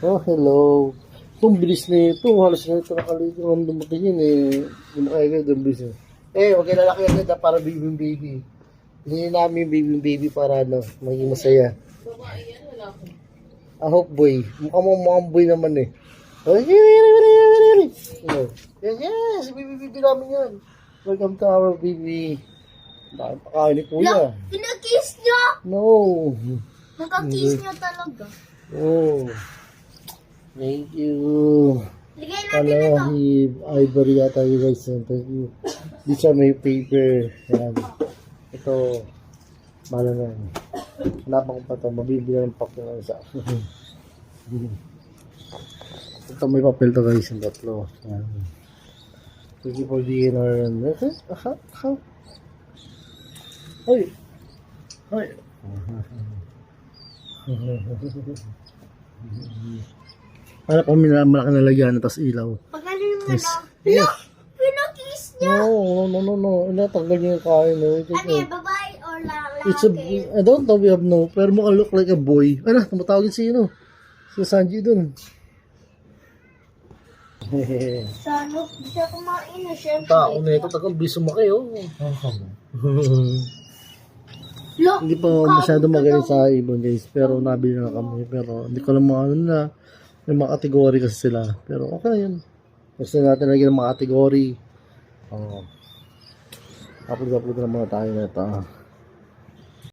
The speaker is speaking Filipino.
Oh, hello. Itong bilis na ito. Halos na ito nakaligo ang dumatingin eh. Hindi makaya doon bilis eh. Huwag kayo lalaki agad para baby. Hindi namin baby para maging masaya. Babae yan, wala ko. I hope boy. Mukhang boy naman eh. Oh, yes, baby namin yan. Welcome to our baby. Dahil pakain ni kuya. Pinakiss niyo? No. Nakakiss niyo talaga. Oh. Thank you. Ligay natin ito. Ivory yata you guys. Thank you. These are my paper. Ayan. Ito. Bala na yan. Hanapan ko pa ito. Mabibili ng pack yung isa. Ito may papel to guys. Yung tatlo. Ayan. Thank you for dinner. How? Hoy! Hoy! Para kung malaki na lagyan tapos ilaw. Pagaling mo Yes. na. Yes. Pinakiss niyo. No. Natanggal niya yung kain. No. Ano yan, babae or It's a, lalaki? I don't know, we have no. Pero mukhang look like a boy. Tumatawagin si si Sanji dun. Sana, di siya kumain na syempre. Tao na ito, tagang biso mo kayo. Look, Hindi pa masyado magaling sa ibon guys. Pero nabili na kami. Pero hindi ko lang mga ano na. May mga kategory kasi sila. Pero okay na yun. Gusto natin lagi ng mga kategory. Upload na muna tayo na ito.